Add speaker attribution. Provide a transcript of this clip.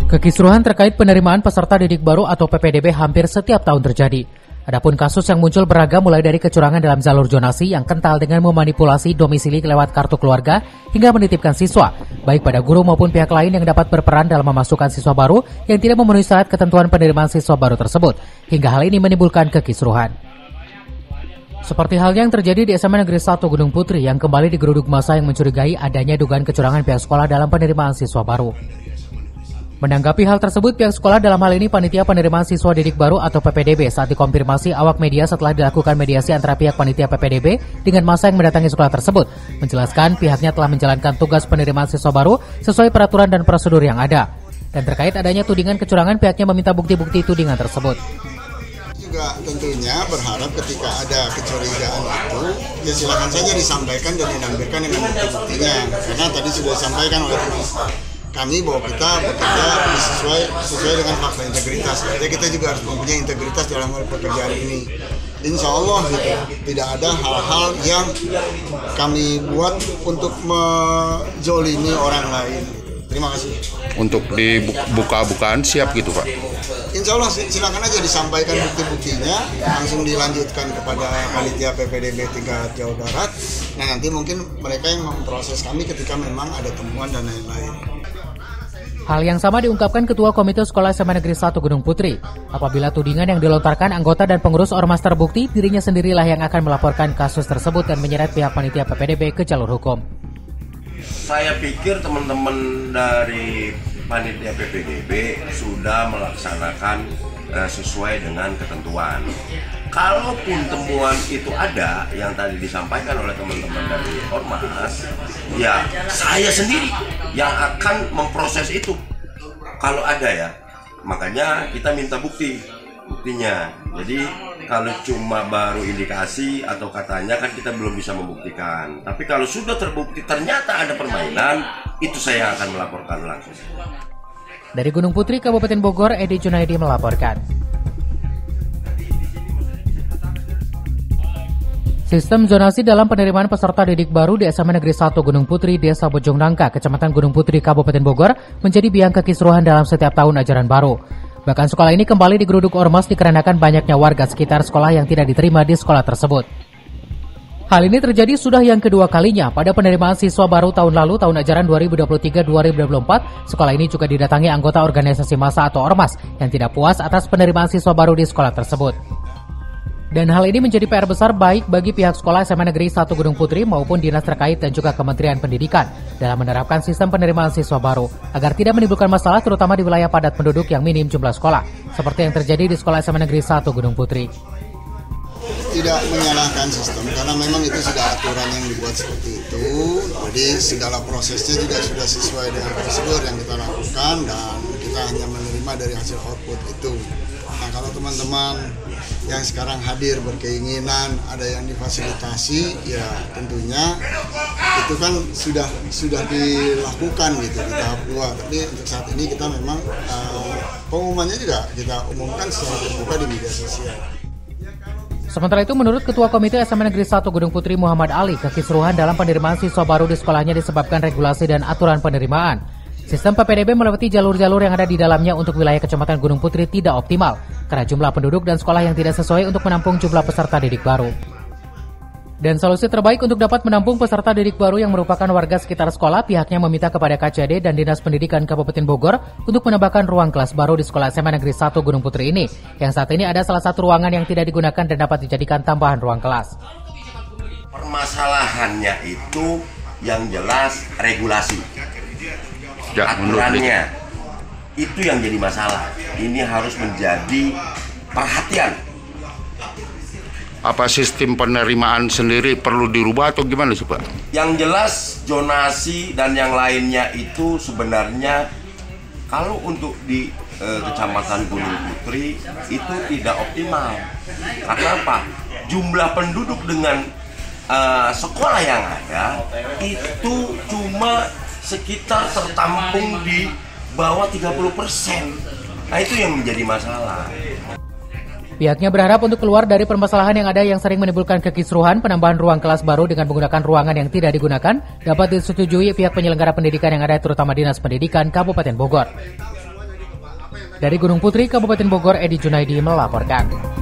Speaker 1: Kekisruhan terkait penerimaan peserta didik baru atau PPDB hampir setiap tahun terjadi. Adapun kasus yang muncul beragam mulai dari kecurangan dalam jalur zonasi yang kental dengan memanipulasi domisili lewat kartu keluarga hingga menitipkan siswa, baik pada guru maupun pihak lain yang dapat berperan dalam memasukkan siswa baru yang tidak memenuhi syarat ketentuan penerimaan siswa baru tersebut, hingga hal ini menimbulkan kekisruhan. Seperti halnya yang terjadi di SMA Negeri 1 Gunung Putri yang kembali digeruduk massa yang mencurigai adanya dugaan kecurangan pihak sekolah dalam penerimaan siswa baru. Menanggapi hal tersebut, pihak sekolah dalam hal ini Panitia Penerimaan Siswa Didik Baru atau PPDB saat dikonfirmasi awak media setelah dilakukan mediasi antara pihak Panitia PPDB dengan massa yang mendatangi sekolah tersebut, menjelaskan pihaknya telah menjalankan tugas penerimaan siswa baru sesuai peraturan dan prosedur yang ada. Dan terkait adanya tudingan kecurangan, pihaknya meminta bukti-bukti tudingan tersebut.
Speaker 2: Juga tentunya berharap ketika ada kecurigaan itu, ya silakan saja disampaikan dan dinampilkan dengan bukti-buktinya. Karena tadi sudah disampaikan oleh kami bahwa kita bekerja sesuai dengan fakta integritas. Jadi kita juga harus mempunyai integritas dalam pekerjaan ini. Insya Allah gitu, tidak ada hal-hal yang kami buat untuk menzolimi orang lain. Terima kasih.
Speaker 3: Untuk dibuka-bukaan siap gitu Pak?
Speaker 2: Insya Allah silakan aja disampaikan bukti-buktinya, langsung dilanjutkan kepada Panitia PPDB tingkat Jawa Barat. Nah nanti mungkin mereka yang memproses kami ketika memang ada temuan dan lain-lain.
Speaker 1: Hal yang sama diungkapkan Ketua Komite Sekolah SMA Negeri 1 Gunung Putri. Apabila tudingan yang dilontarkan anggota dan pengurus ormas terbukti, dirinya sendirilah yang akan melaporkan kasus tersebut dan menyeret pihak Panitia PPDB ke jalur hukum.
Speaker 4: Saya pikir teman-teman dari Panitia PPDB sudah melaksanakan sesuai dengan ketentuan. Kalaupun temuan itu ada yang tadi disampaikan oleh teman-teman dari ormas, ya saya sendiri yang akan memproses itu. Kalau ada ya, makanya kita minta buktinya. Jadi kalau cuma baru indikasi atau katanya kan kita belum bisa membuktikan. Tapi kalau sudah terbukti ternyata ada permainan, itu saya akan melaporkan langsung.
Speaker 1: Dari Gunung Putri, Kabupaten Bogor, Edi Junaidi melaporkan. Sistem zonasi dalam penerimaan peserta didik baru di SMA Negeri 1 Gunung Putri, Desa Bojongnangka, Kecamatan Gunung Putri, Kabupaten Bogor, menjadi biang kekisruhan dalam setiap tahun ajaran baru. Bahkan sekolah ini kembali digeruduk ormas dikarenakan banyaknya warga sekitar sekolah yang tidak diterima di sekolah tersebut. Hal ini terjadi sudah yang kedua kalinya. Pada penerimaan siswa baru tahun lalu, tahun ajaran 2023-2024, sekolah ini juga didatangi anggota organisasi massa atau ormas yang tidak puas atas penerimaan siswa baru di sekolah tersebut. Dan hal ini menjadi PR besar baik bagi pihak sekolah SMA Negeri 1 Gunung Putri maupun dinas terkait dan juga Kementerian Pendidikan dalam menerapkan sistem penerimaan siswa baru agar tidak menimbulkan masalah terutama di wilayah padat penduduk yang minim jumlah sekolah, seperti yang terjadi di sekolah SMA Negeri 1 Gunung Putri.
Speaker 2: Tidak menyalahkan sistem karena memang itu sudah aturan yang dibuat seperti itu. Jadi segala prosesnya juga sudah sesuai dengan prosedur yang kita lakukan dan kita hanya menerima dari hasil output itu. Nah kalau teman-teman yang sekarang hadir berkeinginan ada yang difasilitasi, ya tentunya itu kan sudah dilakukan gitu di tahap 2. Tapi untuk saat ini kita memang pengumumannya juga kita umumkan secara terbuka di media sosial.
Speaker 1: Sementara itu, menurut Ketua Komite SMA Negeri 1 Gunung Putri Muhammad Ali, kekisruhan dalam penerimaan siswa baru di sekolahnya disebabkan regulasi dan aturan penerimaan. Sistem PPDB melewati jalur-jalur yang ada di dalamnya untuk wilayah Kecamatan Gunung Putri tidak optimal, karena jumlah penduduk dan sekolah yang tidak sesuai untuk menampung jumlah peserta didik baru. Dan solusi terbaik untuk dapat menampung peserta didik baru yang merupakan warga sekitar sekolah, pihaknya meminta kepada KCD dan Dinas Pendidikan Kabupaten Bogor untuk menambahkan ruang kelas baru di sekolah SMA Negeri 1 Gunung Putri ini, yang saat ini ada salah satu ruangan yang tidak digunakan dan dapat dijadikan tambahan ruang kelas.
Speaker 4: Permasalahannya itu yang jelas regulasi.
Speaker 3: Ya,
Speaker 4: aturannya itu yang jadi masalah. Ini harus menjadi perhatian.
Speaker 3: Apa sistem penerimaan sendiri perlu dirubah atau gimana sih Pak?
Speaker 4: Yang jelas zonasi dan yang lainnya itu sebenarnya kalau untuk di Kecamatan Gunung Putri itu tidak optimal. Karena apa? Jumlah penduduk dengan sekolah yang ada itu cuma sekitar tertampung di bawah 30%. Nah itu yang menjadi masalah.
Speaker 1: Pihaknya berharap untuk keluar dari permasalahan yang ada yang sering menimbulkan kekisruhan, penambahan ruang kelas baru dengan menggunakan ruangan yang tidak digunakan dapat disetujui pihak penyelenggara pendidikan yang ada terutama Dinas Pendidikan Kabupaten Bogor. Dari Gunung Putri, Kabupaten Bogor, Edi Junaidi melaporkan.